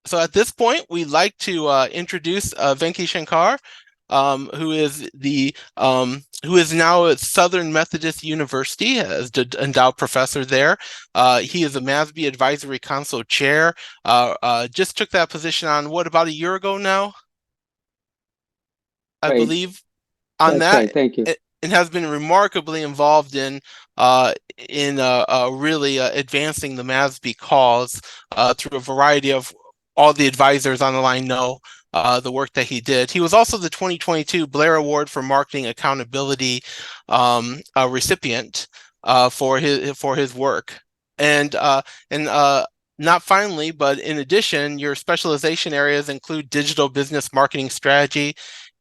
So at this point, we'd like to introduce Venky Shankar, who is now at Southern Methodist University as the endowed professor there. He is a MASB Advisory Council chair. Just took that position on about a year ago now, I Right. believe. On That's right. that, Thank you. and has been remarkably involved in really advancing the MASB cause through a variety of all the advisors on the line know the work that he did. He was also the 2022 Blair Award for Marketing Accountability recipient for his work. And not finally, but in addition, your specialization areas include digital business marketing strategy,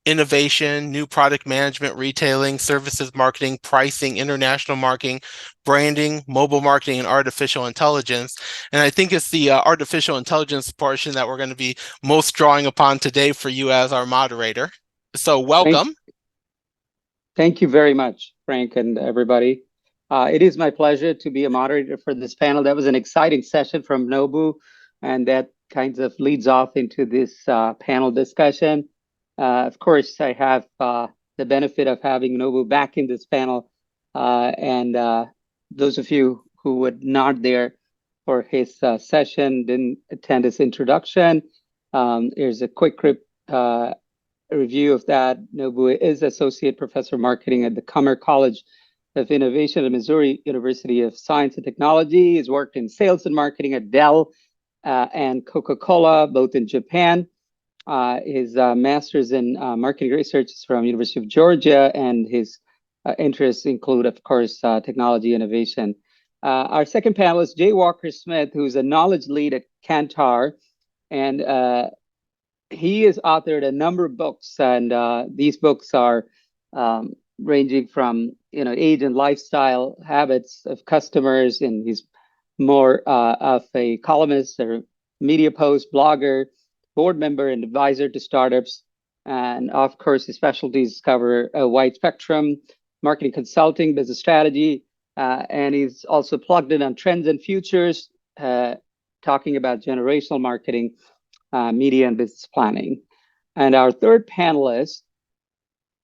innovation, new product management, retailing, services marketing, pricing, international marketing, branding, mobile marketing, and artificial intelligence. And I think it's the artificial intelligence portion that we're going to be most drawing upon today for you as our moderator. So Thank, welcome. thank you very much, Frank, and everybody. It is my pleasure to be a moderator for this panel. That was an exciting session from Nobu, and that kind of leads off into this panel discussion. Of course, I have the benefit of having Nobu back in this panel, and those of you who were not there for his session, didn't attend his introduction. Here's a quick review of that. Nobu is Associate Professor of Marketing at the Comer College of Innovation at Missouri University of Science and Technology. He's worked in sales and marketing at Dell and Coca-Cola, both in Japan. His master's in marketing research is from University of Georgia, and his interests include, of course, technology innovation. Our second panelist, Jay Walker-Smith, who's a knowledge lead at Kantar, and he has authored a number of books, and these books are ranging from age and lifestyle habits of customers, and he's more of a columnist or media post blogger, board member, and advisor to startups. And of course, his specialties cover a wide spectrum: marketing consulting, business strategy, and he's also plugged in on trends and futures, talking about generational marketing, media, and business planning. And our third panelist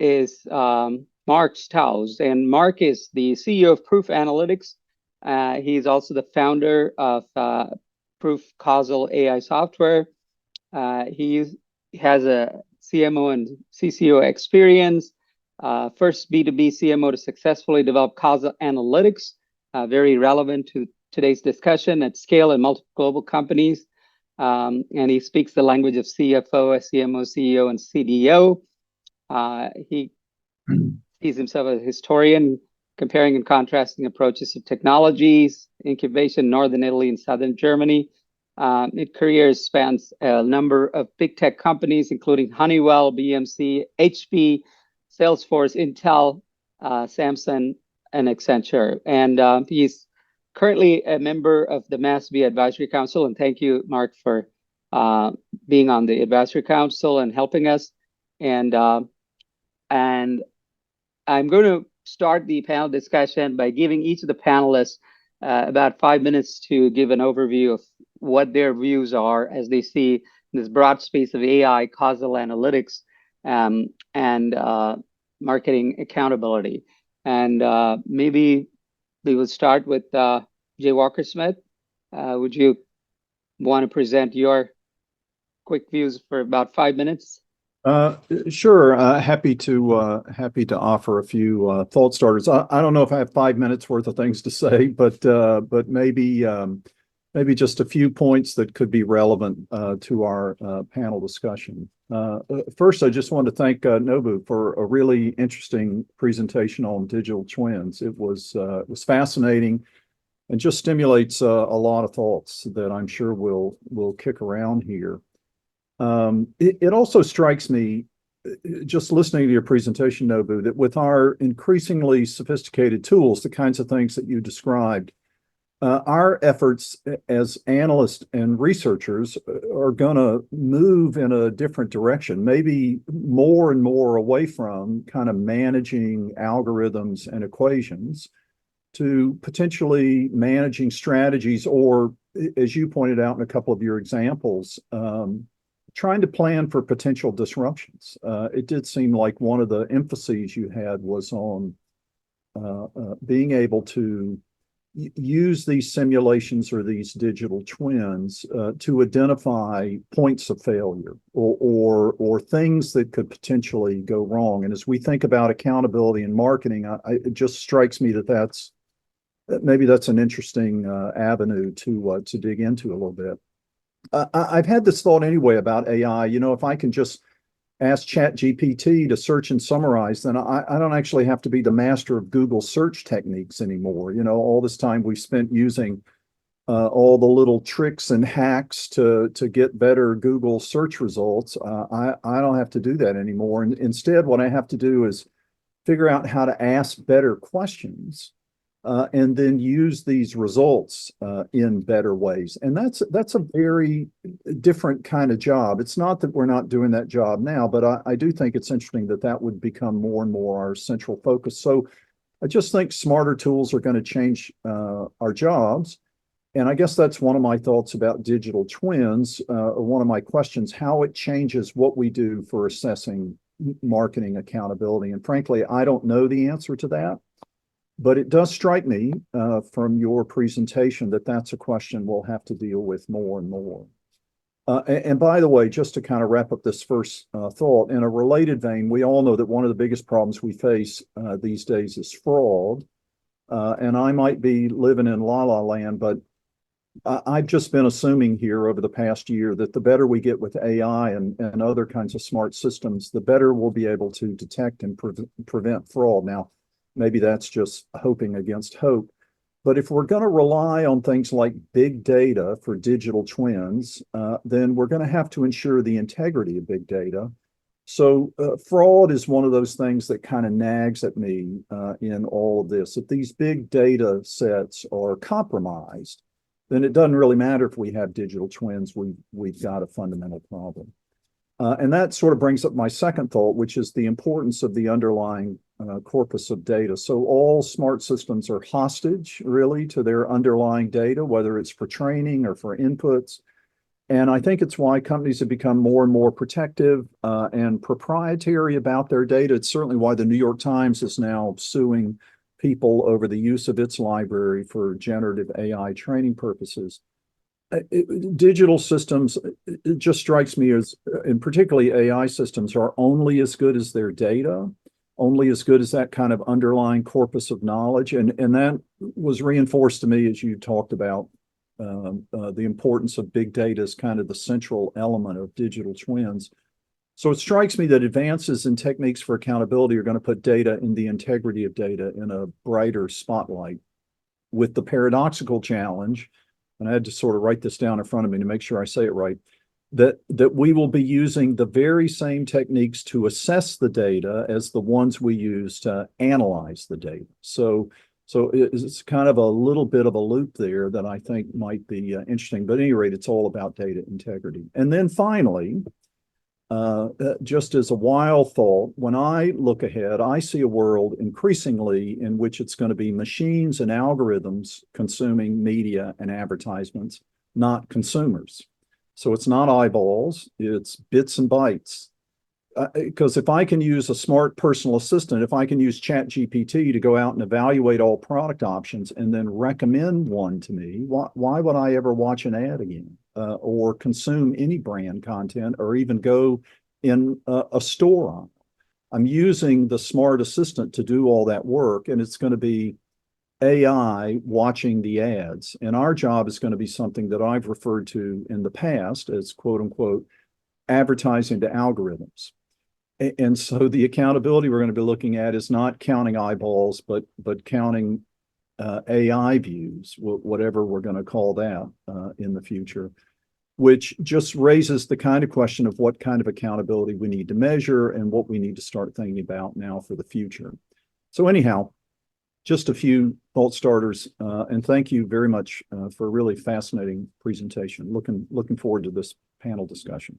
is Mark Stouse, and Mark is the CEO of Proof Analytics. He's also the founder of Proof Causal AI software. He has a CMO and CCO experience. First B2B CMO to successfully develop Causal Analytics, very relevant to today's discussion at scale in multiple global companies. And he speaks the language of CFO, CMO, CEO, and CDO. He sees himself as a historian, comparing and contrasting approaches to technologies, incubation, Northern Italy and Southern Germany. His career spans a number of big tech companies, including Honeywell, BMC, HP, Salesforce, Intel, Samsung, and Accenture. And he's currently a member of the MASB Advisory Council. And thank you, Mark, for being on the Advisory Council and helping us. And I'm going to start the panel discussion by giving each of the panelists about 5 minutes to give an overview of what their views are as they see this broad space of AI, causal analytics, and marketing accountability. And maybe we will start with Jay Walker-Smith. Would you want to present your quick views for about 5 minutes? Sure. Happy to offer a few thought starters. I don't know if I have 5 minutes worth of things to say, but maybe just a few points that could be relevant to our panel discussion. First, I just want to thank Nobu for a really interesting presentation on digital twins. It was fascinating and just stimulates a lot of thoughts that I'm sure will kick around here. It also strikes me, just listening to your presentation, Nobu, that with our increasingly sophisticated tools, the kinds of things that you described, our efforts as analysts and researchers are going to move in a different direction, maybe more and more away from kind of managing algorithms and equations to potentially managing strategies or as you pointed out in a couple of your examples, trying to plan for potential disruptions. It did seem like one of the emphases you had was on being able to use these simulations or these digital twins to identify points of failure or things that could potentially go wrong. And as we think about accountability and marketing, it just strikes me that maybe that's an interesting avenue to dig into a little bit. I've had this thought anyway about AI. If I can just ask ChatGPT to search and summarize, then I don't actually have to be the master of Google search techniques anymore. All this time we've spent using all the little tricks and hacks to get better Google search results. I don't have to do that anymore. And instead, what I have to do is figure out how to ask better questions and then use these results in better ways. And that's a very different kind of job. It's not that we're not doing that job now, but I do think it's interesting that would become more and more our central focus. So I just think smarter tools are going to change our jobs. And I guess that's one of my thoughts about digital twins, or one of my questions, how it changes what we do for assessing marketing accountability. And frankly, I don't know the answer to that. But it does strike me from your presentation that that's a question we'll have to deal with more and more. And by the way, just to kind of wrap up this first thought, in a related vein, we all know that one of the biggest problems we face these days is fraud. And I might be living in la la land, but I've just been assuming here over the past year that the better we get with AI and other kinds of smart systems, the better we'll be able to detect and prevent fraud. Now, maybe that's just hoping against hope. But if we're going to rely on things like big data for digital twins, then we're going to have to ensure the integrity of big data. So fraud is one of those things that kind of nags at me in all of this. If these big data sets are compromised, then it doesn't really matter if we have digital twins. We've got a fundamental problem. And that sort of brings up my second thought, which is the importance of the underlying corpus of data. So all smart systems are hostage, really, to their underlying data, whether it's for training or for inputs. And I think it's why companies have become more and more protective and proprietary about their data. It's certainly why the New York Times is now suing people over the use of its library for generative AI training purposes. Digital systems, it just strikes me as, and particularly AI systems, are only as good as their data, only as good as that kind of underlying corpus of knowledge. And that was reinforced to me as you talked about the importance of big data as kind of the central element of digital twins. So it strikes me that advances in techniques for accountability are going to put data and the integrity of data in a brighter spotlight, with the paradoxical challenge, and I had to sort of write this down in front of me to make sure I say it right, that we will be using the very same techniques to assess the data as the ones we use to analyze the data. So it's kind of a little bit of a loop there that I think might be interesting. But at any rate, it's all about data integrity. And then finally, just as a wild thought, when I look ahead, I see a world increasingly in which it's going to be machines and algorithms consuming media and advertisements, not consumers. So it's not eyeballs, it's bits and bytes. Because if I can use a smart personal assistant, if I can use ChatGPT to go out and evaluate all product options and then recommend one to me, why would I ever watch an ad again or consume any brand content or even go in a store on? I'm using the smart assistant to do all that work, and it's going to be AI watching the ads. And our job is going to be something that I've referred to in the past as, quote unquote, advertising to algorithms. And so the accountability we're going to be looking at is not counting eyeballs, but counting AI views, whatever we're going to call that in the future, which just raises the kind of question of what kind of accountability we need to measure and what we need to start thinking about now for the future. So anyhow, just a few thought starters, and thank you very much for a really fascinating presentation. Looking forward to this panel discussion.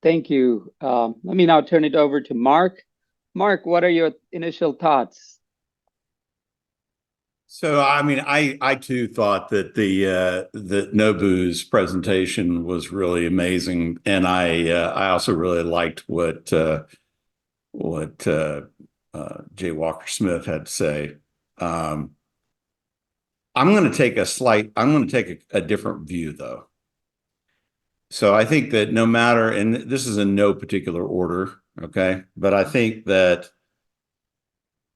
Thank you. Let me now turn it over to Mark. Mark, what are your initial thoughts? So, I mean, I too thought that that Nobu's presentation was really amazing, and I also really liked what Jay Walker Smith had to say. Um, I'm going to take a different view though. So I think that no matter, and this is in no particular order, okay, but I think that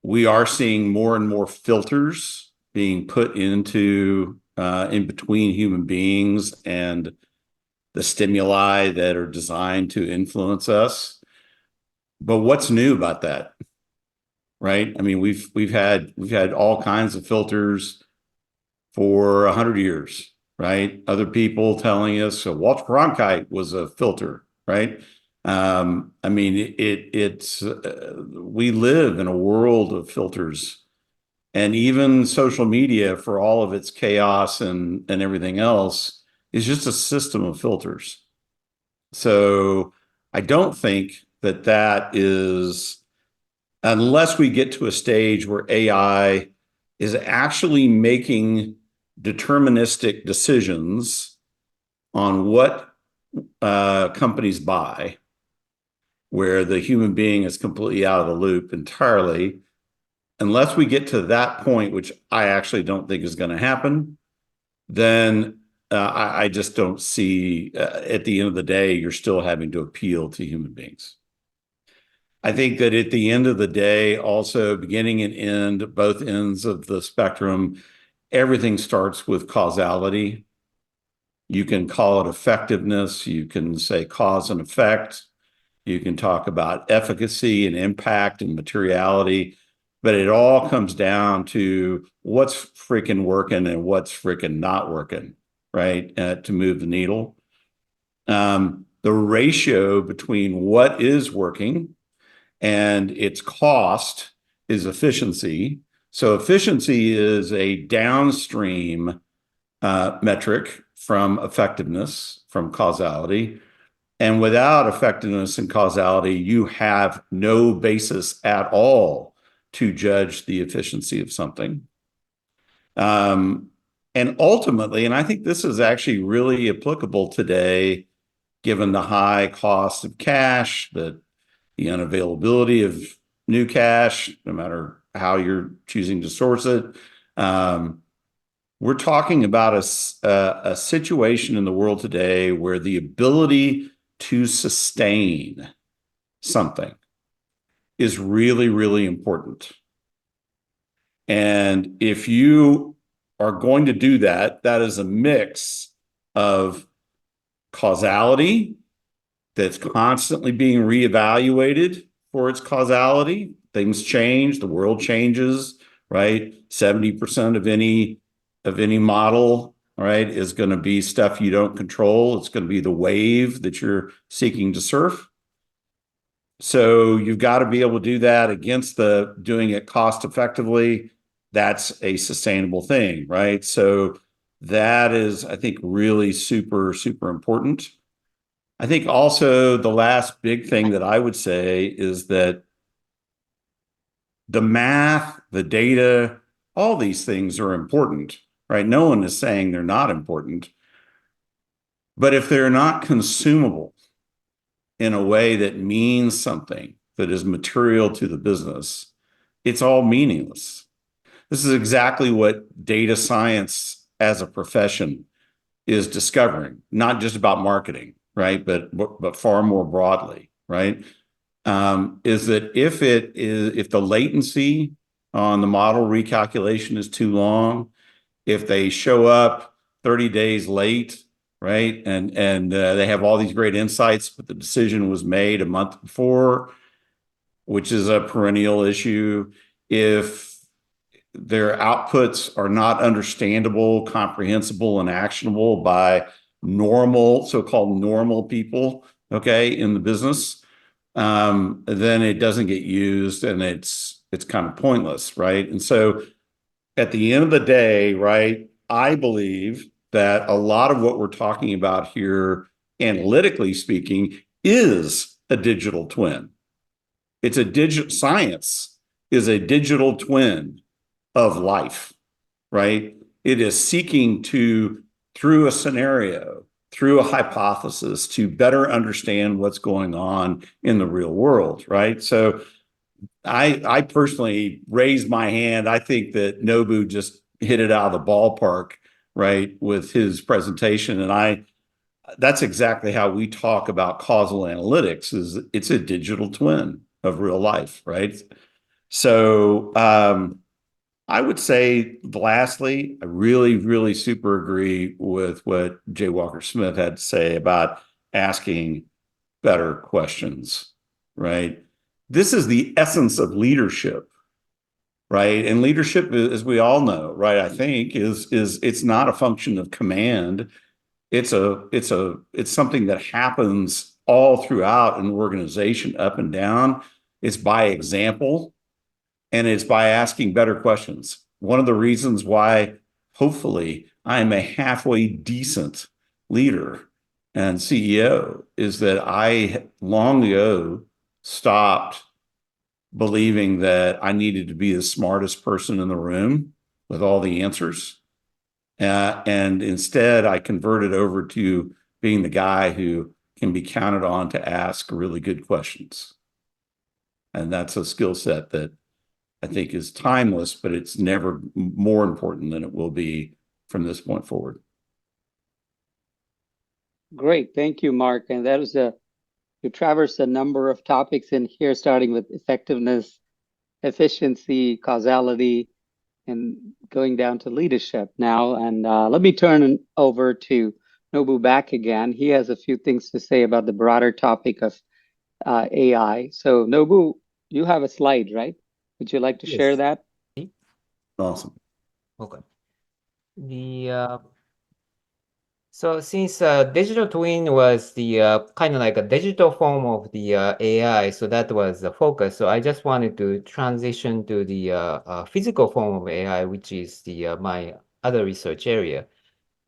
we are seeing more and more filters being put into in between human beings and the stimuli that are designed to influence us. But what's new about that, right? I mean, we've had all kinds of filters for 100 years, right? Other people telling us, so Walter Cronkite was a filter, right? I mean, it's we live in a world of filters, and even social media, for all of its chaos and everything else, is just a system of filters. So I don't think that that is, unless we get to a stage where AI is actually making deterministic decisions on what companies buy, where the human being is completely out of the loop entirely, unless we get to that point, which I actually don't think is going to happen, then I just don't see, at the end of the day, you're still having to appeal to human beings. I think that at the end of the day, also beginning and end, both ends of the spectrum, everything starts with causality. You can call it effectiveness. You can say cause and effect. You can talk about efficacy and impact and materiality, but it all comes down to what's freaking working and what's freaking not working, right? To move the needle. The ratio between what is working and its cost is efficiency. So efficiency is a downstream metric from effectiveness, from causality. And without effectiveness and causality, you have no basis at all to judge the efficiency of something. And ultimately, and I think this is actually really applicable today, given the high cost of cash, the unavailability of new cash, no matter how you're choosing to source it. We're talking about a situation in the world today where the ability to sustain something is really, really important. And if you are going to do that, that is a mix of causality that's constantly being reevaluated for its causality. Things change, the world changes, right? 70% of any model, right, is going to be stuff you don't control. It's going to be the wave that you're seeking to surf. So you've got to be able to do that against the doing it cost effectively. That's a sustainable thing, right? So that is, I think, really super, super important. I think also the last big thing that I would say is that the math, the data, all these things are important, right? No one is saying they're not important. But if they're not consumable in a way that means something, that is material to the business, it's all meaningless. This is exactly what data science as a profession is discovering, not just about marketing, right? But far more broadly, right? Is that if the latency on the model recalculation is too long, if they show up 30 days late, right, and they have all these great insights, but the decision was made a month before, which is a perennial issue. If their outputs are not understandable, comprehensible, and actionable by normal, so-called normal people, okay, in the business, then it doesn't get used and it's kind of pointless, right? And so at the end of the day, right, I believe that a lot of what we're talking about here, analytically speaking, is a digital twin. It's a digital science is a digital twin of life, right? It is seeking to, through a scenario, through a hypothesis, to better understand what's going on in the real world, right? So I personally raised my hand. I think that Nobu just hit it out of the ballpark, right, with his presentation. And that's exactly how we talk about causal analytics, is it's a digital twin of real life, right? So I would say, lastly, I really, really super agree with what Jay Walker Smith had to say about asking better questions, right? This is the essence of leadership, right? And leadership, as we all know, right, I think is it's not a function of command. It's something that happens all throughout an organization, up and down. It's by example, and it's by asking better questions. One of the reasons why, hopefully, I'm a halfway decent leader and CEO is that I long ago stopped believing that I needed to be the smartest person in the room with all the answers. And instead, I converted over to being the guy who can be counted on to ask really good questions. And that's a skill set that I think is timeless, but it's never more important than it will be from this point forward. Great, thank you, Mark. And that was you traversed a number of topics in here, starting with effectiveness, efficiency, causality, and going down to leadership now. And let me turn over to Nobu back again. He has a few things to say about the broader topic of AI. So Nobu, you have a slide, right? Would you like to share that? Awesome. Okay. So since digital twin was the kind of like a digital form of the AI, so that was the focus. So I just wanted to transition to the physical form of AI, which is the my other research area.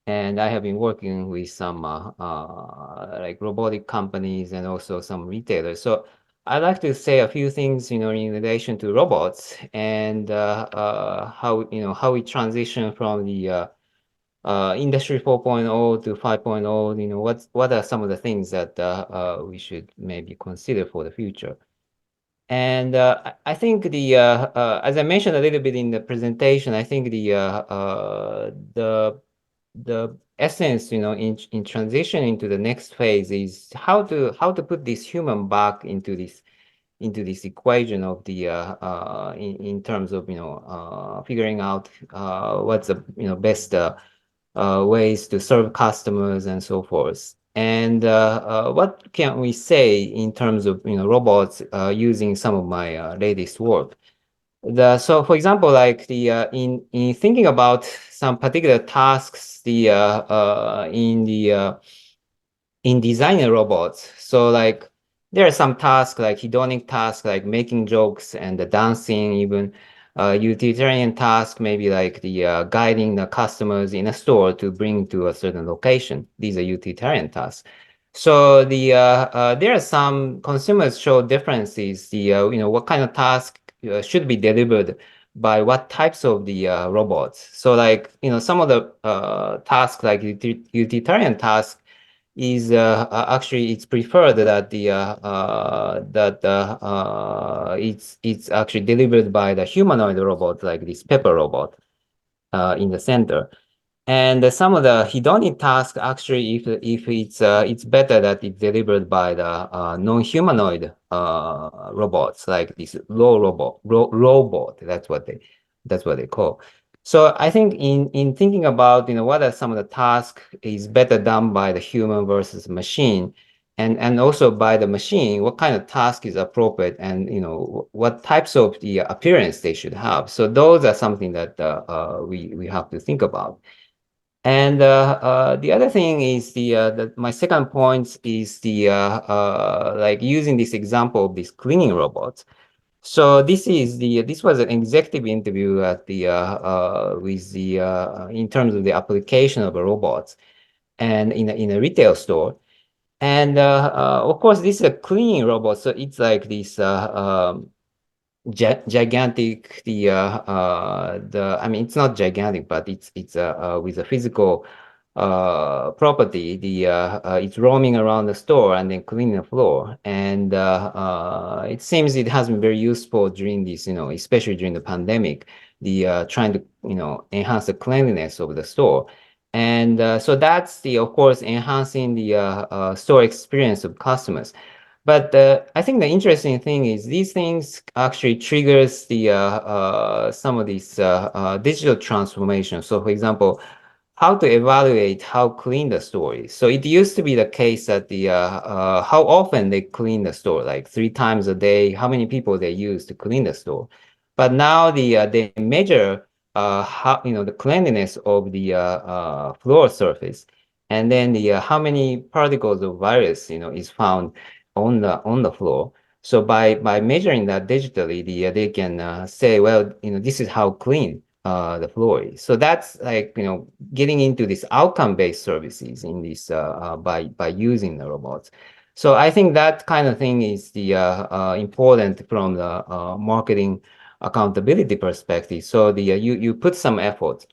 And I have been working with some like robotic companies and also some retailers. So I'd like to say a few things, in relation to robots and how how we transition from the Industry 4.0 to 5.0. What are some of the things that we should maybe consider for the future? And I think as I mentioned a little bit in the presentation, I think the essence, in transition into the next phase is how to put this human back into this equation of the in terms of figuring out what's the best ways to serve customers and so forth. And what can we say in terms of robots using some of my latest work? So for example, like in thinking about some particular tasks, in designing robots. So like there are some tasks like hedonic tasks like making jokes and the dancing, even utilitarian task, maybe like the guiding the customers in a store to bring to a certain location. These are utilitarian tasks. So there are some consumers show differences. What kind of task should be delivered by what types of the robots. So like some of the tasks like utilitarian tasks is actually it's preferred that it's actually delivered by the humanoid robot like this pepper robot in the center. And some of the hedonic tasks actually, if it's better that it's delivered by the non-humanoid robots like this robot. That's what they call. So I think in thinking about what are some of the tasks is better done by the human versus machine, and also by the machine, what kind of task is appropriate, and what types of the appearance they should have. So those are something that we have to think about. And the other thing is my second point is like using this example of these cleaning robots. So this was an executive interview at in terms of the application of the robots, and in a retail store, and of course this is a cleaning robot, so it's like this gigantic, I mean, it's not gigantic, but it's with a physical property. It's roaming around the store and then cleaning the floor, and it seems it has been very useful during this, especially during the pandemic, trying to enhance the cleanliness of the store. And so that's of course, enhancing the store experience of customers. But I think the interesting thing is these things actually triggers some of these digital transformation. So for example, how to evaluate how clean the store is. So it used to be the case that how often they clean the store, like 3 times a day, how many people they use to clean the store. But now they measure how the cleanliness of the floor surface, and then how many particles of virus is found on the floor. So by measuring that digitally, they can say, well, this is how clean the floor is. So that's like getting into this outcome-based services in this by using the robots. So I think that kind of thing is the important from the marketing accountability perspective. So you put some effort,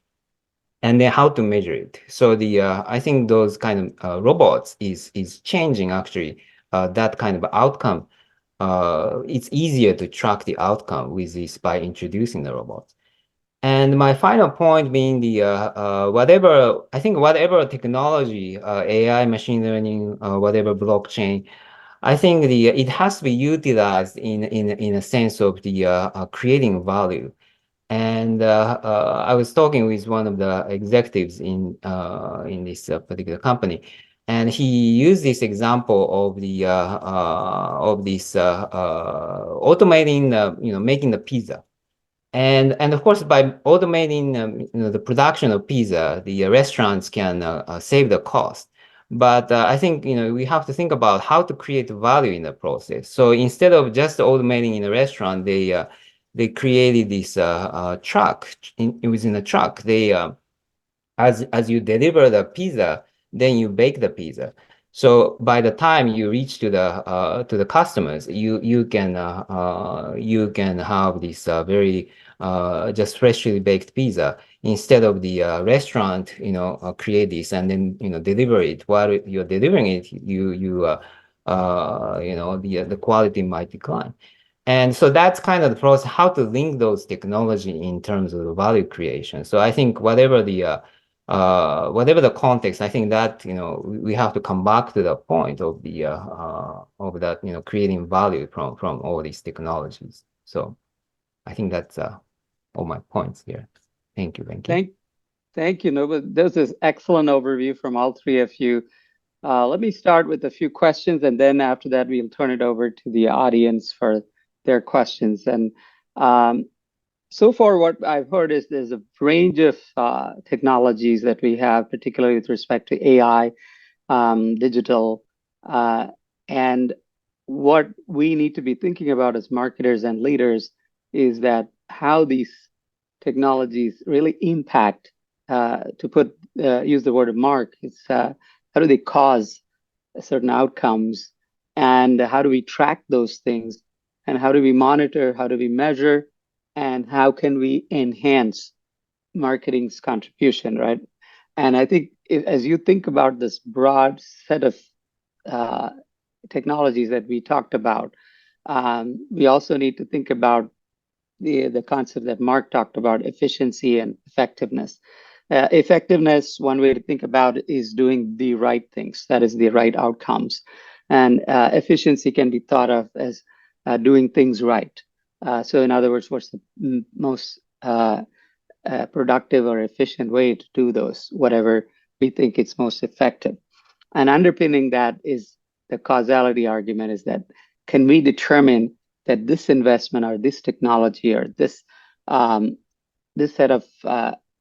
and then how to measure it. So I think those kind of robots is changing actually that kind of outcome. It's easier to track the outcome with this by introducing the robots. And my final point being whatever technology, AI, machine learning, whatever blockchain, I think it has to be utilized in a sense of creating value. And I was talking with one of the executives in this particular company, and he used this example of automating making the pizza. And of course, by automating the production of pizza, the restaurants can save the cost. But I think we have to think about how to create value in the process. So instead of just automating in a restaurant, they created this truck. Within the truck, they as you deliver the pizza, then you bake the pizza. So by the time you reach to the customers, you can have this very just freshly baked pizza instead of the restaurant create this and then deliver it. While you're delivering it, the quality might decline. And so that's kind of the process, how to link those technology in terms of the value creation. So I think whatever the context, I think that we have to come back to the point of that creating value from all these technologies. So I think that's all my points here. Thank you, Venky. Thank you, Nobu. This is excellent overview from all three of you. Let me start with a few questions, and then after that, we'll turn it over to the audience for their questions. And so far, what I've heard is there's a range of technologies that we have, particularly with respect to AI, digital, and what we need to be thinking about as marketers and leaders is that how these technologies really impact, use the word of Mark, it's how do they cause certain outcomes, and how do we track those things, and how do we monitor, how do we measure, and how can we enhance marketing's contribution, right? And I think as you think about this broad set of technologies that we talked about, we also need to think about the concept that Mark talked about, efficiency and effectiveness. Effectiveness, one way to think about it is doing the right things, that is the right outcomes. And efficiency can be thought of as doing things right. So in other words, what's the most productive or efficient way to do those, whatever we think it's most effective. And underpinning that is the causality argument, is that can we determine that this investment or this technology or this set of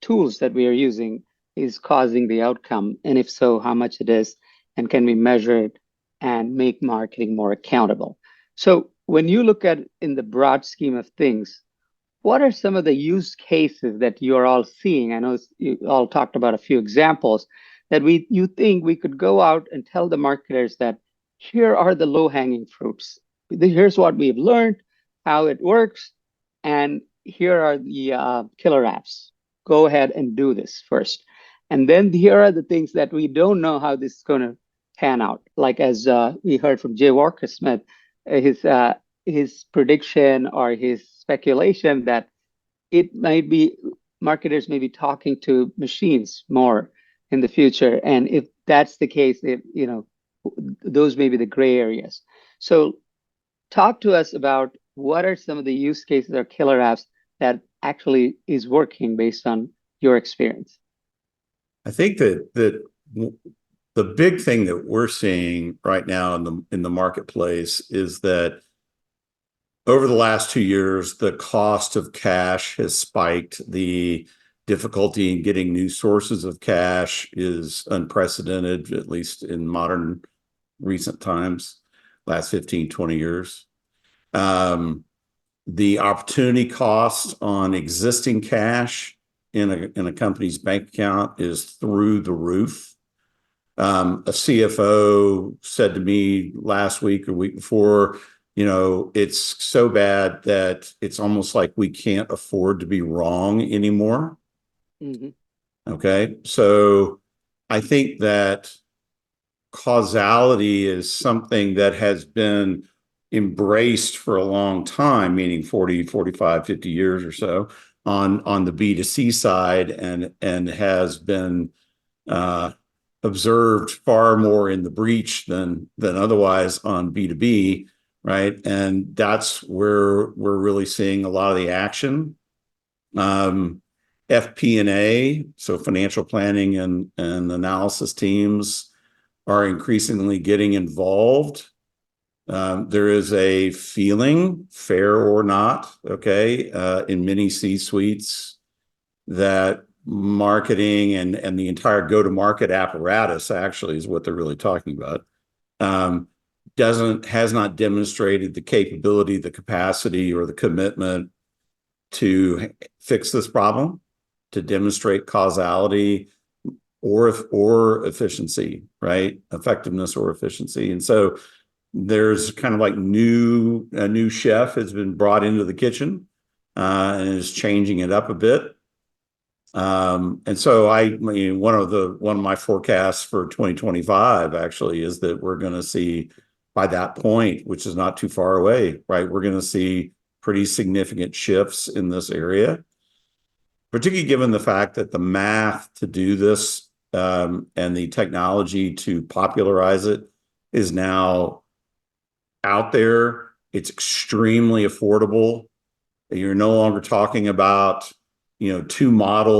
tools that we are using is causing the outcome? And if so, how much it is, and can we measure it and make marketing more accountable? So when you look at in the broad scheme of things, what are some of the use cases that you're all seeing? I know you all talked about a few examples that you think we could go out and tell the marketers that here are the low-hanging fruits. Here's what we've learned, how it works. and here are the killer apps. Go ahead and do this first. And then here are the things that we don't know how this is going to pan out. Like as we heard from Jay Walker Smith, his prediction or his speculation that it might be marketers may be talking to machines more in the future. And if that's the case, those may be the gray areas. So talk to us about what are some of the use cases or killer apps that actually is working based on your experience. I think that the big thing that we're seeing right now in the marketplace is that over the last 2 years, the cost of cash has spiked. The difficulty in getting new sources of cash is unprecedented, at least in modern recent times, last 15, 20 years. The opportunity cost on existing cash in a company's bank account is through the roof. A CFO said to me last week or week before, it's so bad that it's almost like we can't afford to be wrong anymore. Mm-hmm. Okay. So I think that causality is something that has been embraced for a long time, meaning 40, 45, 50 years or so on the B2C side and has been observed far more in the breach than otherwise on B2B, right? And that's where we're really seeing a lot of the action. FP&A, so financial planning and analysis teams are increasingly getting involved. There is a feeling, fair or not, okay, in many C-suites that marketing and the entire go-to-market apparatus actually is what they're really talking about, has not demonstrated the capability, the capacity, or the commitment to fix this problem, to demonstrate causality or efficiency, right? Effectiveness or efficiency. And so there's kind of like a new chef has been brought into the kitchen and is changing it up a bit. And so one of my forecasts for 2025 actually is that we're going to see by that point, which is not too far away, right? We're going to see pretty significant shifts in this area, particularly given the fact that the math to do this and the technology to popularize it is now out there. It's extremely affordable. You're no longer talking about, two mega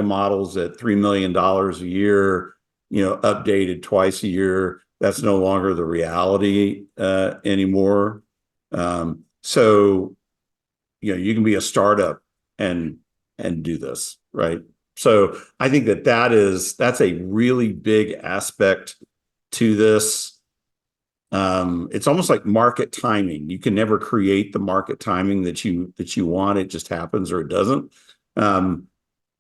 models at $3 million a year, updated twice a year. That's no longer the reality anymore. So, you can be a startup and do this, right? So I think that's a really big aspect to this. It's almost like market timing. You can never create the market timing that you want. It just happens or it doesn't.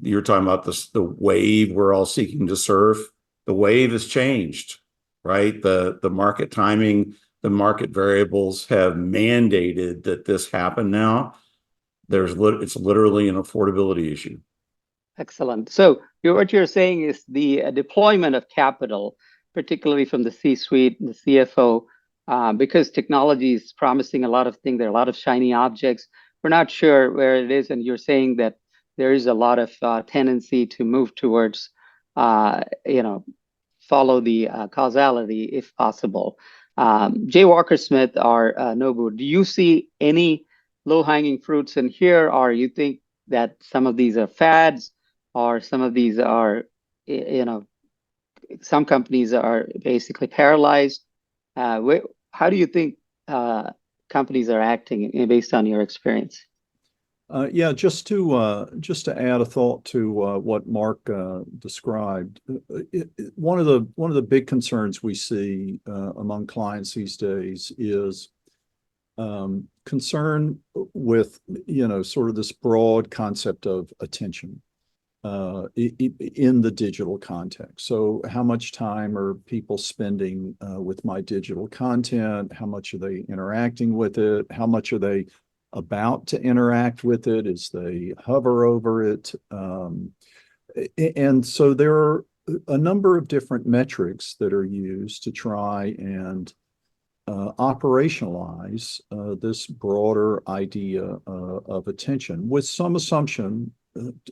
You're talking about the wave we're all seeking to surf. The wave has changed, right? The market timing, the market variables have mandated that this happen now. It's literally an affordability issue. Excellent. So what you're saying is the deployment of capital, particularly from the C-suite, the CFO, because technology is promising a lot of things. There are a lot of shiny objects. We're not sure where it is. And you're saying that there is a lot of tendency to move towards, follow the causality if possible. Jay Walker Smith or Nobu, do you see any low-hanging fruits in here, or you think that some of these are fads, or some of these are, some companies are basically paralyzed? How do you think companies are acting based on your experience? Yeah, just to add a thought to what Mark described, one of the big concerns we see among clients these days is concern with sort of this broad concept of attention in the digital context. So how much time are people spending with my digital content? How much are they interacting with it? How much are they about to interact with it, as they hover over it. And so there are a number of different metrics that are used to try and operationalize this broader idea of attention, with some assumption,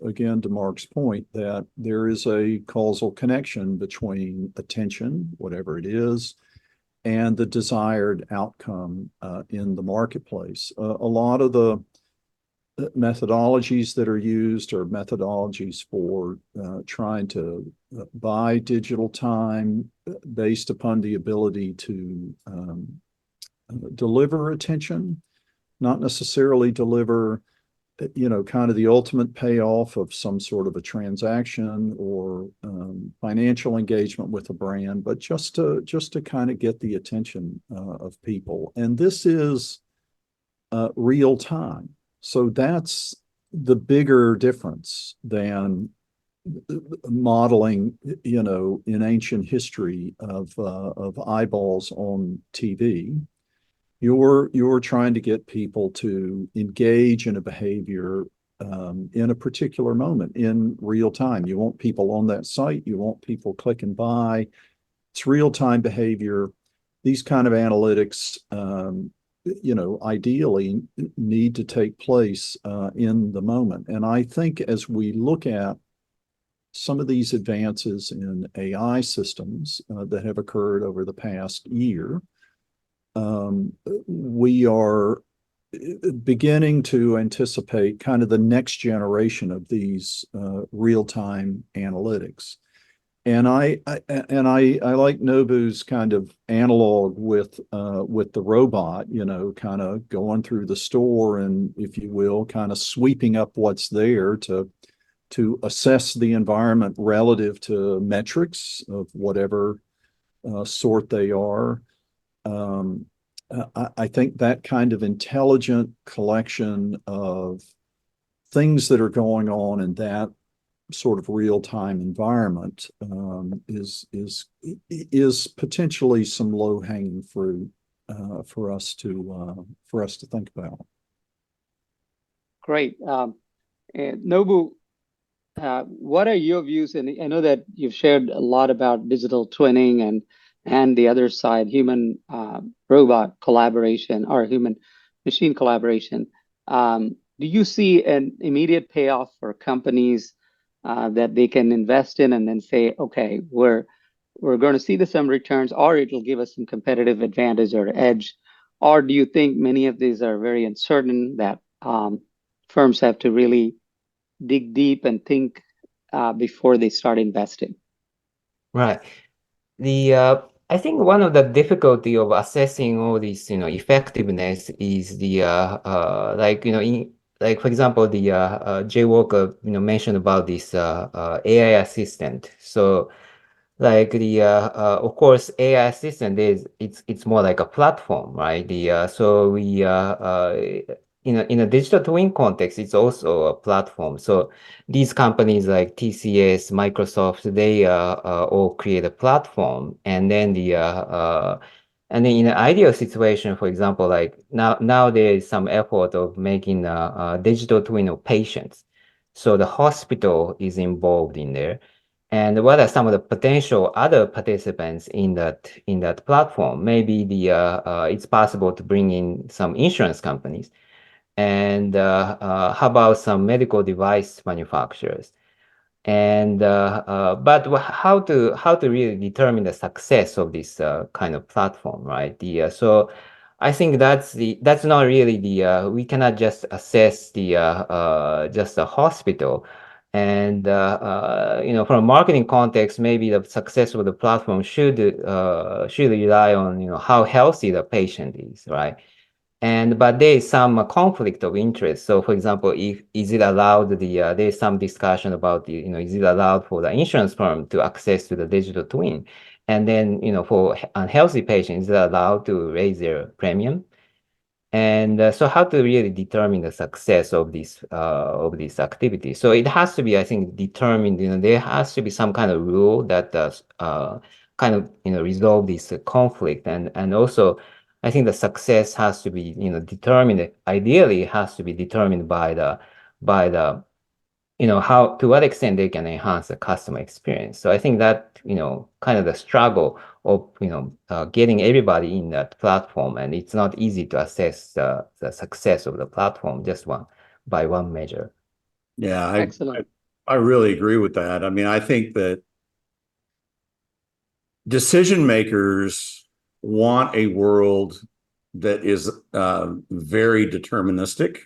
again, to Mark's point, that there is a causal connection between attention, whatever it is, and the desired outcome in the marketplace. A lot of the methodologies that are used are methodologies for trying to buy digital time based upon the ability to deliver attention, not necessarily deliver, kind of the ultimate payoff of some sort of a transaction or financial engagement with a brand, but just to kind of get the attention of people. And this is real time. So that's the bigger difference than modeling, in ancient history of eyeballs on TV. You're trying to get people to engage in a behavior in a particular moment in real time. You want people on that site. You want people clicking by. It's real time behavior. These kind of analytics, ideally need to take place in the moment. And I think as we look at some of these advances in AI systems that have occurred over the past year, we are beginning to anticipate kind of the next generation of these real-time analytics. And I like Nobu's kind of analog with the robot, kind of going through the store and, if you will, kind of sweeping up what's there to assess the environment relative to metrics of whatever sort they are. I think that kind of intelligent collection of things that are going on in that sort of real-time environment is potentially some low-hanging fruit for us to think about. Great. Nobu, what are your views? And I know that you've shared a lot about digital twinning and the other side, human robot collaboration or human machine collaboration. Do you see an immediate payoff for companies that they can invest in and then say, okay, we're going to see some returns, or it'll give us some competitive advantage or edge? Or do you think many of these are very uncertain, that firms have to really dig deep and think before they start investing? Right. I think one of the difficulty of assessing all this, effectiveness is for example, Jay Walker, mentioned about this AI assistant. So, of course, AI assistant it's more like a platform, right? In a digital twin context, it's also a platform. So these companies like TCS, Microsoft, they all create a platform, and then in an ideal situation, for example, like now there is some effort of making a digital twin of patients. So the hospital is involved in there. And what are some of the potential other participants in that platform? Maybe it's possible to bring in some insurance companies. And how about some medical device manufacturers? And but how to really determine the success of this kind of platform, right? So I think that's not really we cannot just assess just a hospital. And from a marketing context, maybe the success of the platform should rely on how healthy the patient is, right? But there is some conflict of interest. So, for example, is it allowed there is some discussion about is it allowed for the insurance firm to access to the digital twin, and then for unhealthy patients, is it allowed to raise their premium? And so, how to really determine the success of this activity? So it has to be, I think, determined. There has to be some kind of rule that kind of resolve this conflict, and also, I think the success has to be, determined, ideally it has to be determined by the, how, to what extent they can enhance the customer experience. So I think that, kind of the struggle of, getting everybody in that platform, and it's not easy to assess the success of the platform just by one measure. Yeah, Excellent. I really agree with that. I mean, I think that decision makers want a world that is very deterministic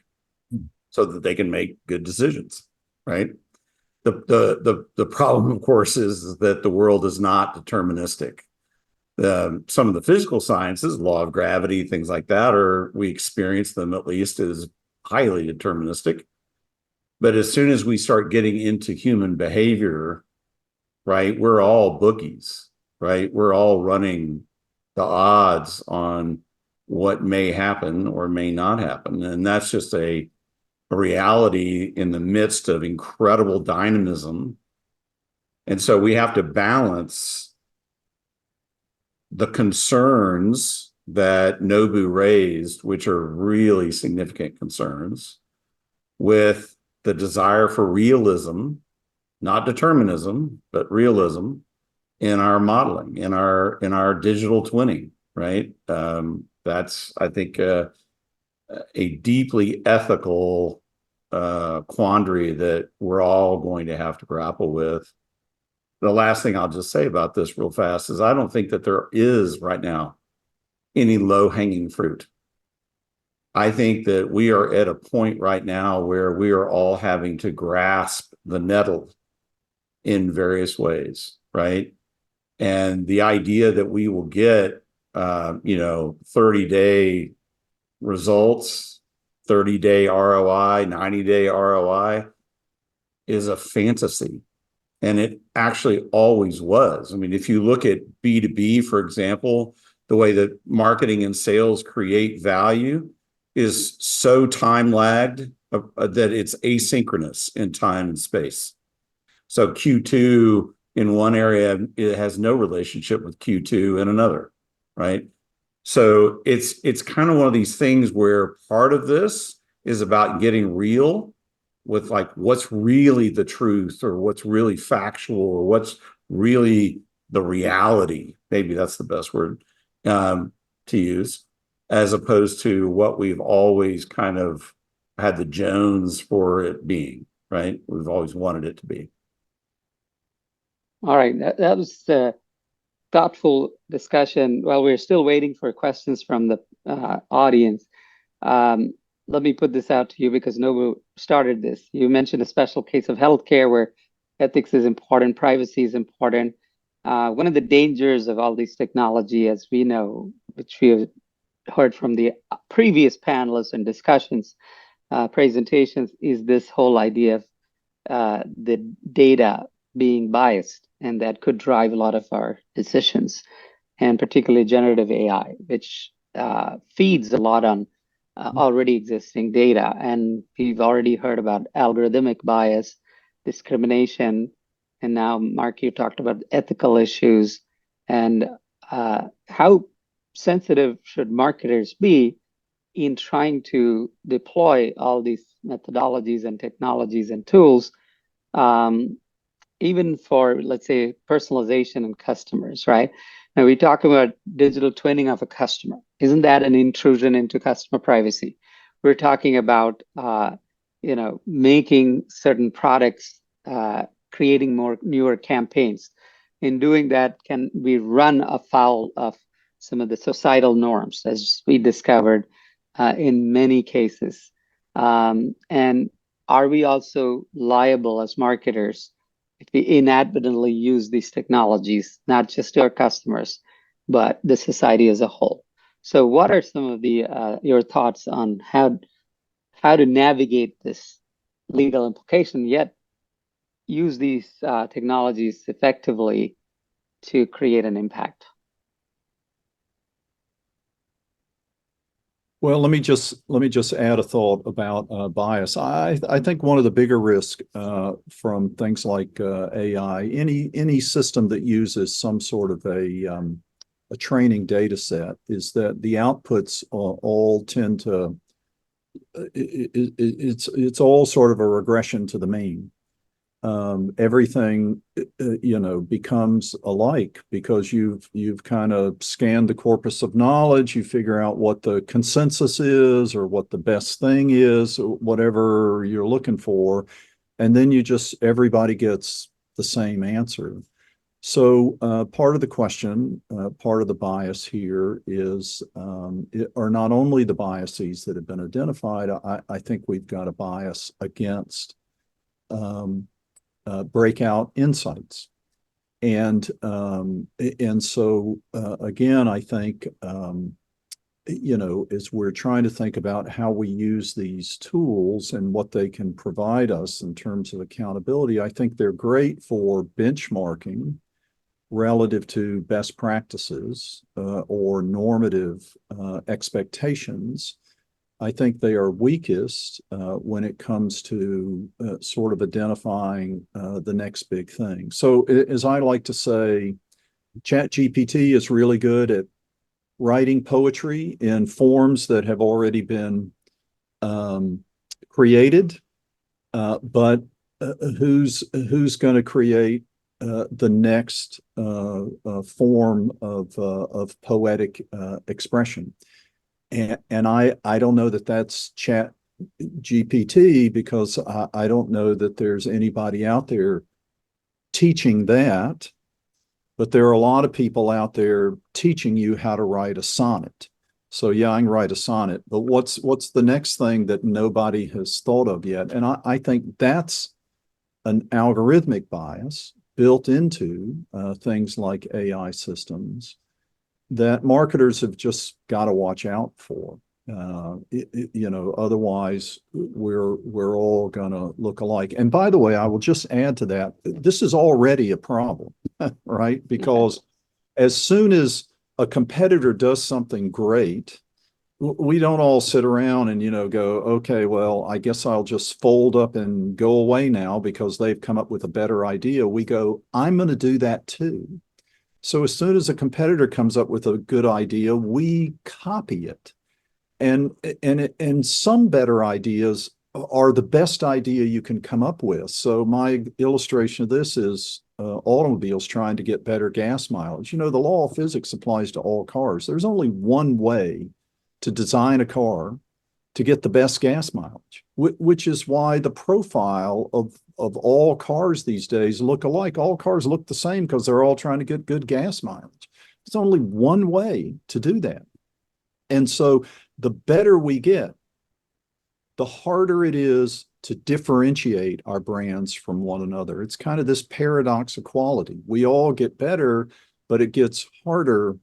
so that they can make good decisions, right? The problem, of course, is that the world is not deterministic. Some of the physical sciences, law of gravity, things like that, or we experience them at least as highly deterministic. But as soon as we start getting into human behavior, right, we're all bookies, right? We're all running the odds on what may happen or may not happen. And that's just a reality in the midst of incredible dynamism. And so we have to balance the concerns that Nobu raised, which are really significant concerns, with the desire for realism, not determinism, but realism in our modeling, in our digital twinning, right? That's, I think, a deeply ethical quandary that we're all going to have to grapple with. The last thing I'll just say about this real fast is I don't think that there is right now any low-hanging fruit. I think that we are at a point right now where we are all having to grasp the nettle in various ways, right? And the idea that we will get, 30-day results, 30-day ROI, 90-day ROI is a fantasy. And it actually always was. I mean, if you look at B2B, for example, the way that marketing and sales create value is so time lagged that it's asynchronous in time and space. So Q2 in one area, it has no relationship with Q2 in another, right? So it's kind of one of these things where part of this is about getting real with like what's really the truth or what's really factual or what's really the reality. Maybe that's the best word to use, as opposed to what we've always kind of had the Jones for it being, right? We've always wanted it to be. All right, that was a thoughtful discussion. While we're still waiting for questions from the audience, let me put this out to you because Nobu started this. You mentioned a special case of healthcare where ethics is important, privacy is important. One of the dangers of all these technology, as we know, which we have heard from the previous panelists and discussions, presentations, is this whole idea of the data being biased, and that could drive a lot of our decisions, and particularly generative AI, which feeds a lot on already existing data. And we've already heard about algorithmic bias, discrimination, and now, Mark, you talked about ethical issues and how sensitive should marketers be in trying to deploy all these methodologies and technologies and tools, even for, let's say, personalization and customers, right? Now, we talk about digital twinning of a customer. Isn't that an intrusion into customer privacy? We're talking about, making certain products, creating more newer campaigns. In doing that, can we run afoul of some of the societal norms, as we discovered in many cases? And are we also liable as marketers if we inadvertently use these technologies, not just to our customers, but the society as a whole? So what are some of the your thoughts on how to navigate this legal implication, yet use these technologies effectively to create an impact? Well, let me just add a thought about bias. I think one of the bigger risks from things like AI, any system that uses some sort of a a training data set is that the outputs all tend to, it's all sort of a regression to the mean. Everything becomes alike because you've kind of scanned the corpus of knowledge. You figure out what the consensus is or what the best thing is, whatever you're looking for, and then everybody gets the same answer. So part of the question, part of the bias here is are not only the biases that have been identified. I think we've got a bias against breakout insights. And so again, I think, as we're trying to think about how we use these tools and what they can provide us in terms of accountability, I think they're great for benchmarking relative to best practices or normative expectations. I think they are weakest when it comes to sort of identifying the next big thing. So as I like to say, ChatGPT is really good at writing poetry in forms that have already been created, but who's going to create the next form of poetic expression? And I don't know that that's Chat GPT, because I don't know that there's anybody out there teaching that, but there are a lot of people out there teaching you how to write a sonnet. So yeah, I can write a sonnet, but what's the next thing that nobody has thought of yet? And I think that's an algorithmic bias built into things like AI systems that marketers have just got to watch out for. Otherwise we're all going to look alike. And by the way, I will just add to that, this is already a problem, right? Because as soon as a competitor does something great, we don't all sit around and, go, okay, well, I guess I'll just fold up and go away now because they've come up with a better idea. We go, I'm going to do that too. So as soon as a competitor comes up with a good idea, we copy it. And some better ideas are the best idea you can come up with. So my illustration of this is automobiles trying to get better gas mileage. The law of physics applies to all cars. There's only one way to design a car to get the best gas mileage, which is why the profile of all cars these days look alike. All cars look the same because they're all trying to get good gas mileage. There's only one way to do that. And so the better we get, the harder it is to differentiate our brands from one another. It's kind of this paradox of quality. We all get better, but it gets harder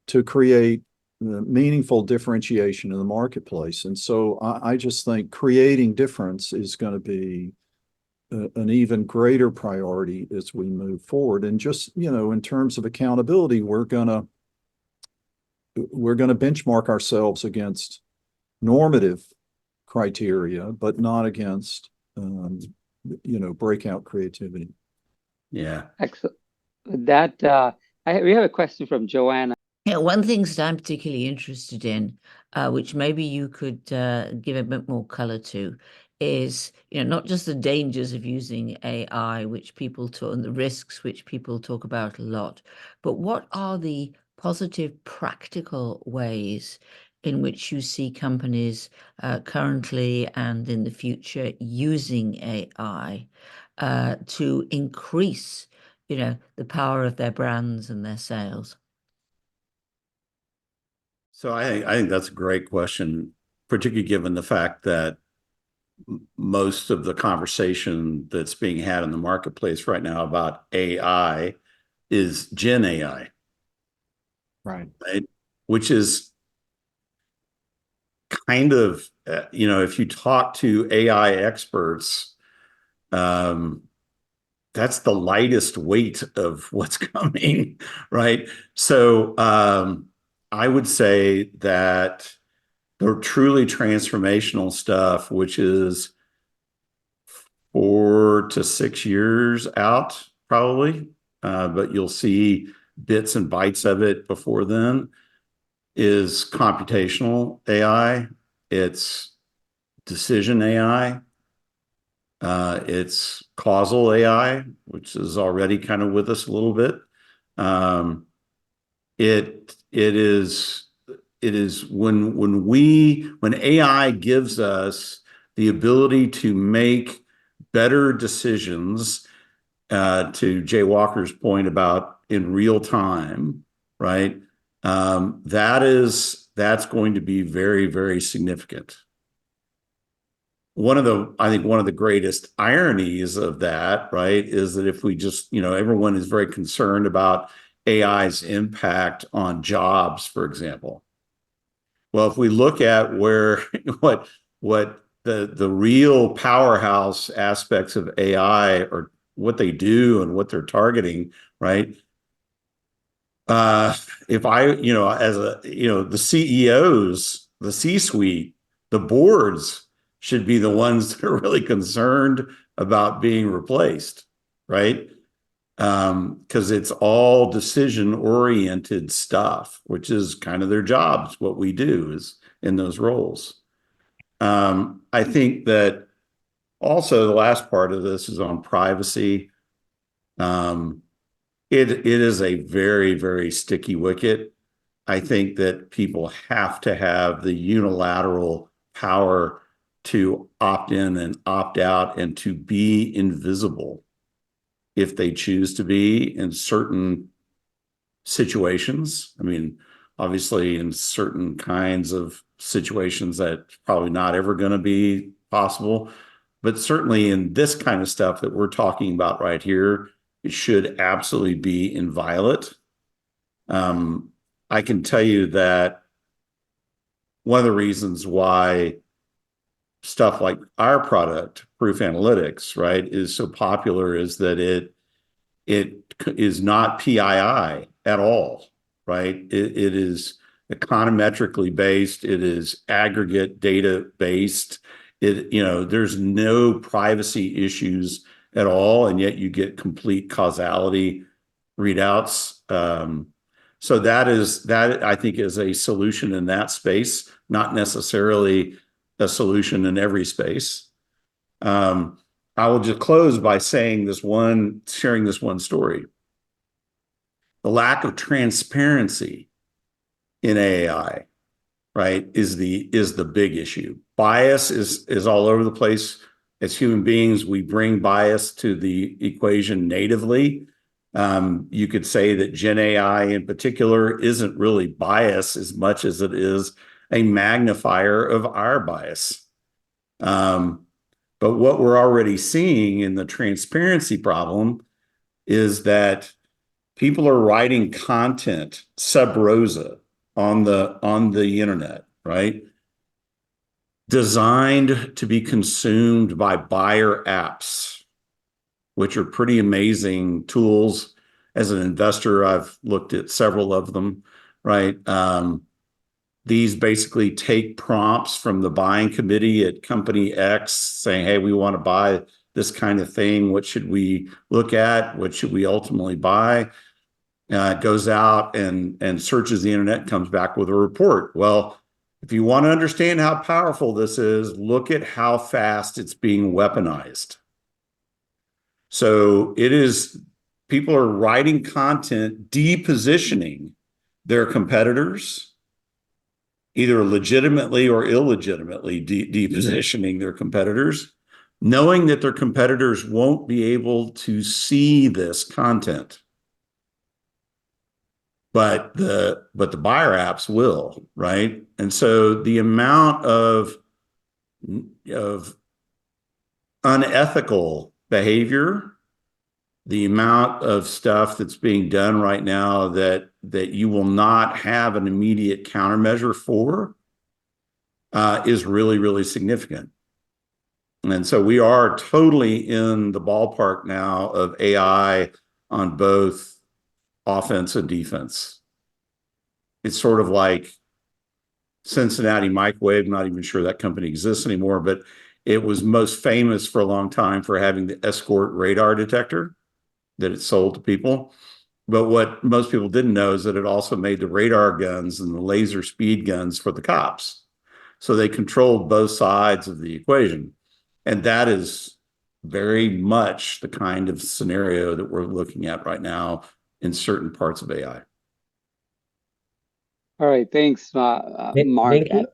to create meaningful differentiation in the marketplace. And so I just think creating difference is going to be an even greater priority as we move forward. And just, in terms of accountability, we're going to benchmark ourselves against normative criteria, but not against, breakout creativity. Yeah. Excellent. That we have a question from Joanna. Yeah, one thing that I'm particularly interested in, which maybe you could give a bit more color to, is not just the dangers of using AI, which people talk, and the risks which people talk about a lot, but what are the positive, practical ways in which you see companies currently and in the future using AI to increase, the power of their brands and their sales? So I think that's a great question, particularly given the fact that most of the conversation that's being had in the marketplace right now about AI is Gen AI. Right. Which is kind of, if you talk to AI experts, that's the lightest weight of what's coming, right? So I would say that the truly transformational stuff, which is 4 to 6 years out, probably, but you'll see bits and bytes of it before then, is computational AI. It's decision AI. It's causal AI, which is already kind of with us a little bit. It is when AI gives us the ability to make better decisions, to Jay Walker's point about in real time, right? That's going to be very, very significant. I think one of the greatest ironies of that, right, is that if we just, everyone is very concerned about AI's impact on jobs, for example. Well, if we look at what the real powerhouse aspects of AI or what they do and what they're targeting, right? If the CEOs, the C-suite, the boards should be the ones that are really concerned about being replaced, right? Because it's all decision-oriented stuff, which is kind of their jobs. What we do is in those roles. I think that also the last part of this is on privacy. It is a very, very sticky wicket. I think that people have to have the unilateral power to opt in and opt out and to be invisible if they choose to be in certain situations. I mean, obviously in certain kinds of situations that's probably not ever going to be possible, but certainly in this kind of stuff that we're talking about right here, it should absolutely be inviolate. I can tell you that one of the reasons why stuff like our product, Proof Analytics, right, is so popular is that it is not PII at all, right? It is econometrically based. It is aggregate data based. There's no privacy issues at all, and yet you get complete causality readouts. So that I think is a solution in that space, not necessarily a solution in every space. I will just close by sharing this one story. The lack of transparency in AI, right, is the big issue. Bias is all over the place. As human beings, we bring bias to the equation natively. You could say that Gen AI in particular isn't really bias as much as it is a magnifier of our bias. But what we're already seeing in the transparency problem is that people are writing content sub rosa on the internet, right? Designed to be consumed by buyer apps, which are pretty amazing tools. As an investor, I've looked at several of them, right? These basically take prompts from the buying committee at company X saying, hey, we want to buy this kind of thing. What should we look at? What should we ultimately buy? It goes out and searches the internet, comes back with a report. Well, if you want to understand how powerful this is, look at how fast it's being weaponized. So people are writing content, depositioning their competitors, either legitimately or illegitimately depositioning their competitors, knowing that their competitors won't be able to see this content. But the buyer apps will, right? And so the amount of unethical behavior, the amount of stuff that's being done right now that you will not have an immediate countermeasure for is really, really significant. And so we are totally in the ballpark now of AI on both offense and defense. It's sort of like Cincinnati Microwave. I'm not even sure that company exists anymore, but it was most famous for a long time for having the escort radar detector that it sold to people. But what most people didn't know is that it also made the radar guns and the laser speed guns for the cops. So they controlled both sides of the equation. And that is very much the kind of scenario that we're looking at right now in certain parts of AI. All right, thanks, Mark. Venky,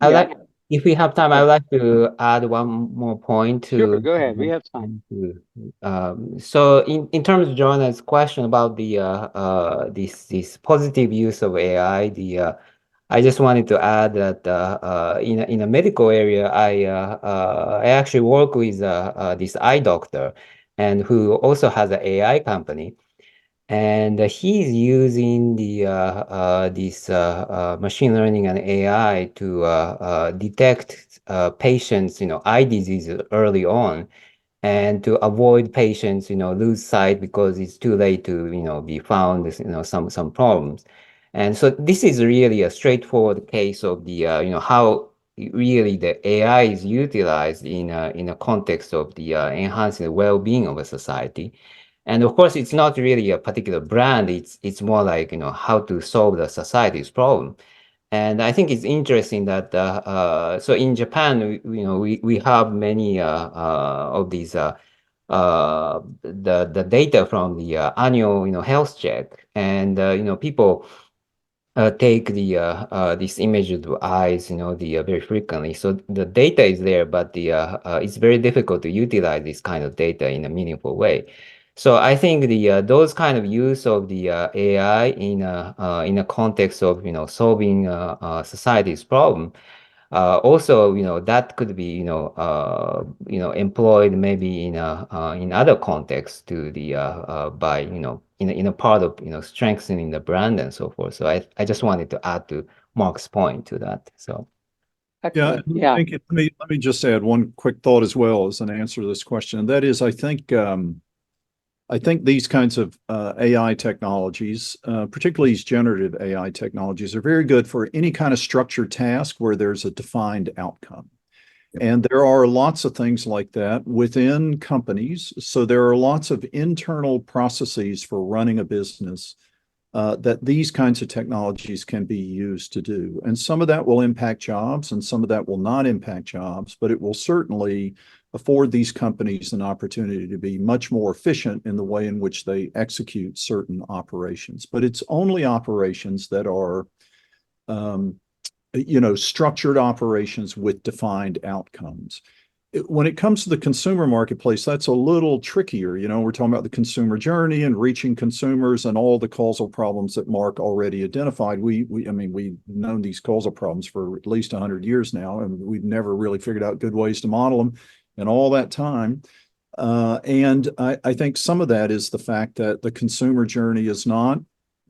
Yeah, if we have time, I would like to add one more point sure, to. go ahead. We have time. So in terms of Joanna's question about the this positive use of AI, I just wanted to add that in a medical area, I actually work with this eye doctor, and who also has an AI company, and he's using this machine learning and AI to detect patients, eye disease early on, and to avoid patients, lose sight because it's too late to, be found, some problems. And so this is really a straightforward case of the, how really the AI is utilized in a context of the enhancing the well-being of a society. And of course, it's not really a particular brand. It's more like, how to solve the society's problem. And I think it's interesting that so in Japan, we have many of these the data from the annual health check, and people take this image of the eyes, very frequently. So the data is there, but it's very difficult to utilize this kind of data in a meaningful way. So I think those kind of use of the AI in a context of solving society's problem, also that could be employed maybe in other contexts to the by in a part of strengthening the brand and so forth. So I just wanted to add to Mark's point to that. So Yeah, Excellent. Yeah. thank you. Let me just add one quick thought as well as an answer to this question. And that is, I think these kinds of AI technologies, particularly these generative AI technologies, are very good for any kind of structured task where there's a defined outcome. And there are lots of things like that within companies. So there are lots of internal processes for running a business that these kinds of technologies can be used to do. And some of that will impact jobs and some of that will not impact jobs, but it will certainly afford these companies an opportunity to be much more efficient in the way in which they execute certain operations. But it's only operations that are structured operations with defined outcomes. When it comes to the consumer marketplace, that's a little trickier. We're talking about the consumer journey and reaching consumers and all the causal problems that Mark already identified. I mean, we've known these causal problems for at least 100 years now, and we've never really figured out good ways to model them in all that time. And I think some of that is the fact that the consumer journey is not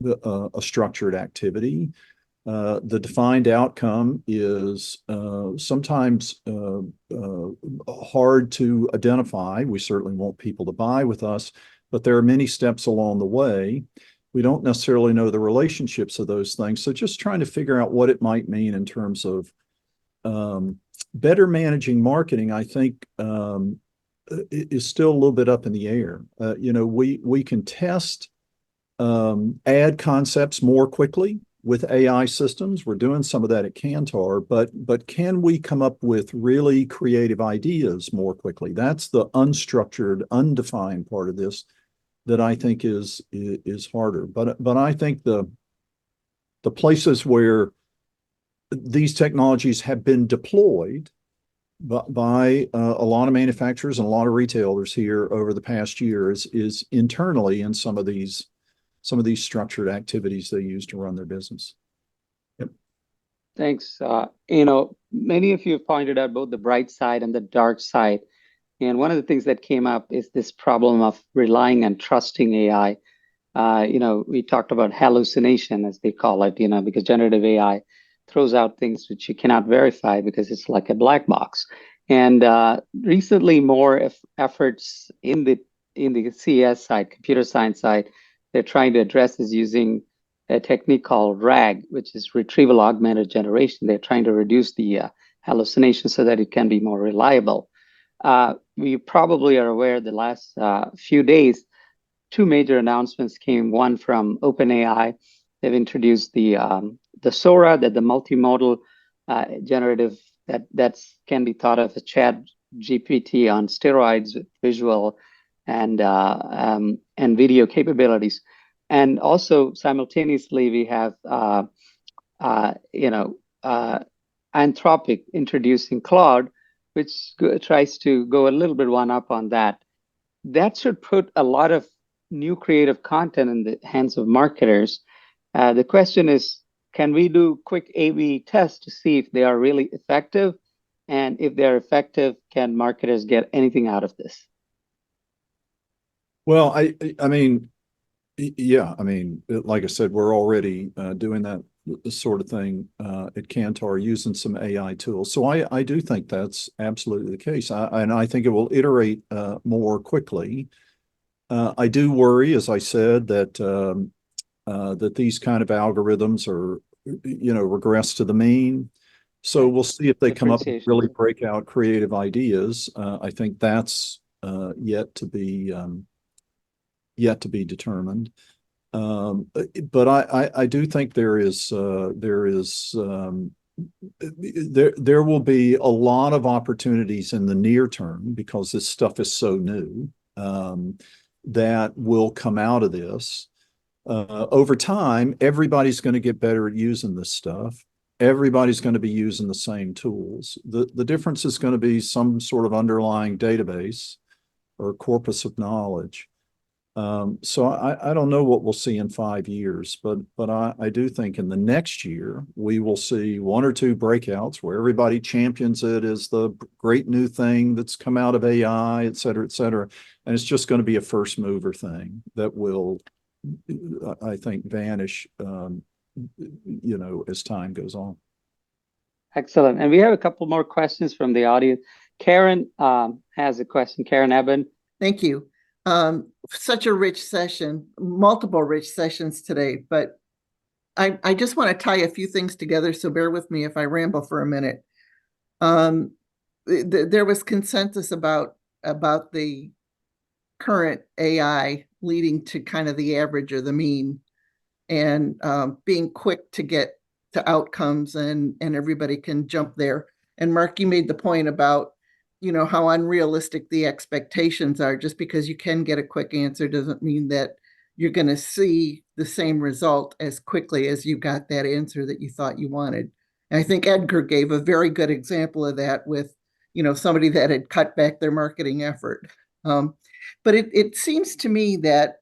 a structured activity. The defined outcome is sometimes hard to identify. We certainly want people to buy with us, but there are many steps along the way. We don't necessarily know the relationships of those things. So just trying to figure out what it might mean in terms of better managing marketing, I think, is still a little bit up in the air. We can test ad concepts more quickly with AI systems. We're doing some of that at Kantar, but can we come up with really creative ideas more quickly? That's the unstructured, undefined part of this that I think is harder. But I think the places where these technologies have been deployed by a lot of manufacturers and a lot of retailers here over the past year is internally in some of these structured activities they use to run their business. Yep. Thanks. Many of you have pointed out both the bright side and the dark side. And one of the things that came up is this problem of relying and trusting AI. We talked about hallucination, as they call it, because generative AI throws out things which you cannot verify because it's like a black box. And recently, more efforts in the CS side, computer science side, they're trying to address is using a technique called RAG, which is retrieval augmented generation. They're trying to reduce the hallucination so that it can be more reliable. We probably are aware the last few days, two major announcements came. One from OpenAI. They've introduced the Sora, that the multimodal generative that can be thought of as Chat GPT on steroids with visual and video capabilities. And also simultaneously, we have Anthropic introducing Claude, which tries to go a little bit one up on that. That should put a lot of new creative content in the hands of marketers. The question is, can we do quick A/B tests to see if they are really effective? And if they're effective, can marketers get anything out of this? Well, I mean, yeah, I mean, like I said, we're already doing that sort of thing at Kantar using some AI tools. So I do think that's absolutely the case. And I think it will iterate more quickly. I do worry, as I said, that that these kind of algorithms are, regress to the mean. So we'll see if they come up with really breakout creative ideas. I think that's yet to be determined. But I do think there will be a lot of opportunities in the near term, because this stuff is so new, that will come out of this. Over time, everybody's going to get better at using this stuff. Everybody's going to be using the same tools. The difference is going to be some sort of underlying database or corpus of knowledge. So I don't know what we'll see in 5 years, but I do think in the next year we will see one or two breakouts where everybody champions it as the great new thing that's come out of AI, et cetera, and it's just going to be a first mover thing that will, I think, vanish, as time goes on. Excellent. And we have a couple more questions from the audience. Karen has a question. Karen Eben. Thank you. Such a rich session, multiple rich sessions today, but I just want to tie a few things together, so bear with me if I ramble for a minute. There was consensus about the current AI leading to kind of the average or the mean, and being quick to get to outcomes, and everybody can jump there. And Mark, you made the point about how unrealistic the expectations are. Just because you can get a quick answer doesn't mean that you're going to see the same result as quickly as you got that answer that you thought you wanted. And I think Edgar gave a very good example of that with, somebody that had cut back their marketing effort. But it seems to me that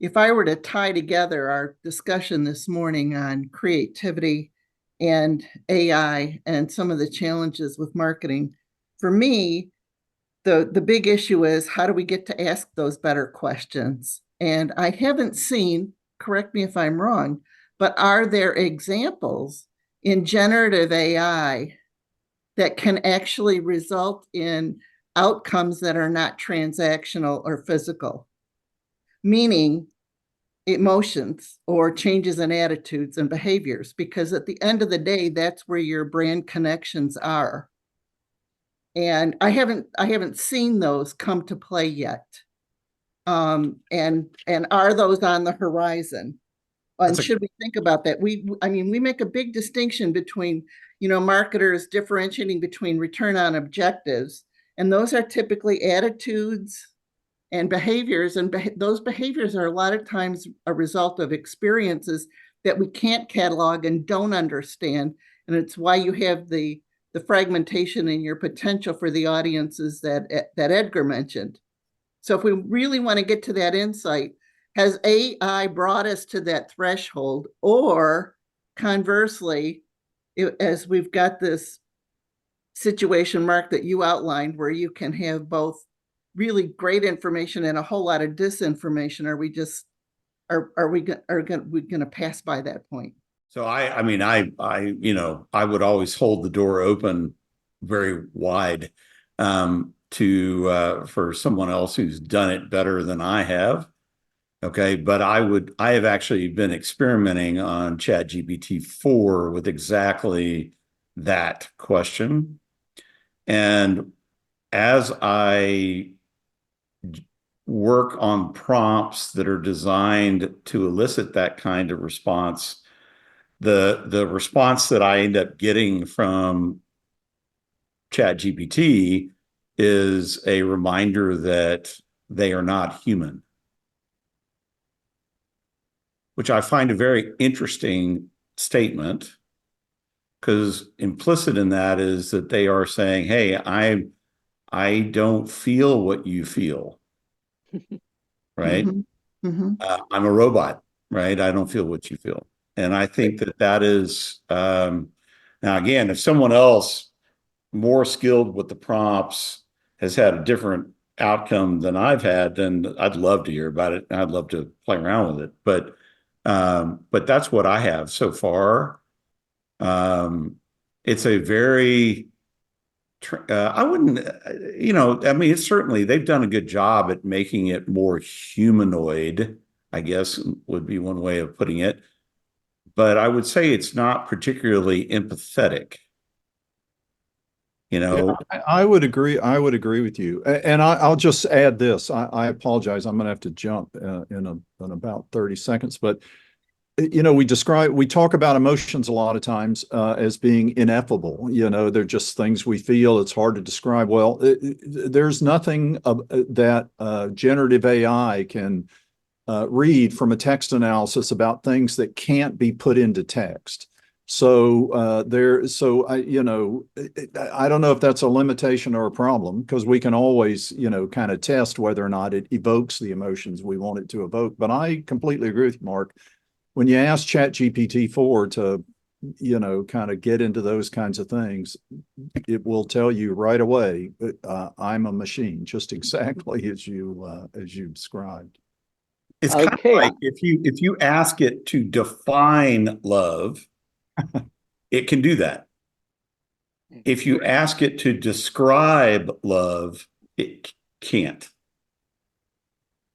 if I were to tie together our discussion this morning on creativity and AI and some of the challenges with marketing, for me, the big issue is, how do we get to ask those better questions? And I haven't seen, correct me if I'm wrong, but are there examples in generative AI that can actually result in outcomes that are not transactional or physical? Meaning emotions or changes in attitudes and behaviors, because at the end of the day, that's where your brand connections are. And I haven't seen those come to play yet. And are those on the horizon? And should we think about that? We make a big distinction between, marketers differentiating between return on objectives, and those are typically attitudes and behaviors, and those behaviors are a lot of times a result of experiences that we can't catalog and don't understand. And it's why you have the fragmentation in your potential for the audiences that Edgar mentioned. So if we really want to get to that insight, has AI brought us to that threshold? Or conversely, as we've got this situation, Mark, that you outlined, where you can have both really great information and a whole lot of disinformation, are we going to pass by that point? So I would always hold the door open very wide for someone else who's done it better than I have. Okay, but I have actually been experimenting on ChatGPT-4 with exactly that question. And as I work on prompts that are designed to elicit that kind of response, the response that I end up getting from ChatGPT is a reminder that they are not human, which I find a very interesting statement, because implicit in that is that they are saying, hey, I don't feel what you feel, right? Mm-hmm. Mm-hmm. I'm a robot, right? I don't feel what you feel. And I think that is, now again, if someone else more skilled with the prompts has had a different outcome than I've had, then I'd love to hear about it. I'd love to play around with it. But that's what I have so far. It's a very, I wouldn't, I mean, it's certainly, they've done a good job at making it more humanoid, I guess would be one way of putting it. But I would say it's not particularly empathetic. Yeah, I would agree. I would agree with you. And I'll just add this. I apologize. I'm going to have to jump in about 30 seconds. But, we talk about emotions a lot of times as being ineffable. They're just things we feel. It's hard to describe. Well, there's nothing that generative AI can read from a text analysis about things that can't be put into text. So I don't know if that's a limitation or a problem, because we can always, kind of test whether or not it evokes the emotions we want it to evoke. But I completely agree with you, Mark. When you ask ChatGPT-4 to, kind of get into those kinds of things, it will tell you right away, I'm a machine, just exactly as you described. It's kind of like if you ask it to define love, it can do that. If you ask it to describe love, it can't.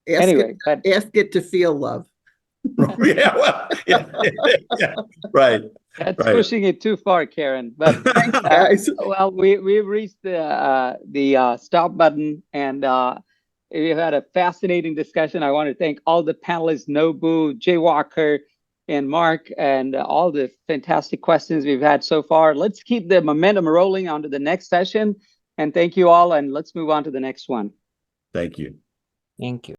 Ask it to feel love. Yeah, well, yeah, right. That's pushing it too far, Karen. But well, we've reached the stop button, and we've had a fascinating discussion. I want to thank all the panelists, Nobu, Jay Walker, and Mark, and all the fantastic questions we've had so far. Let's keep the momentum rolling on to the next session. And thank you all, and let's move on to the next one. Thank you. Thank you.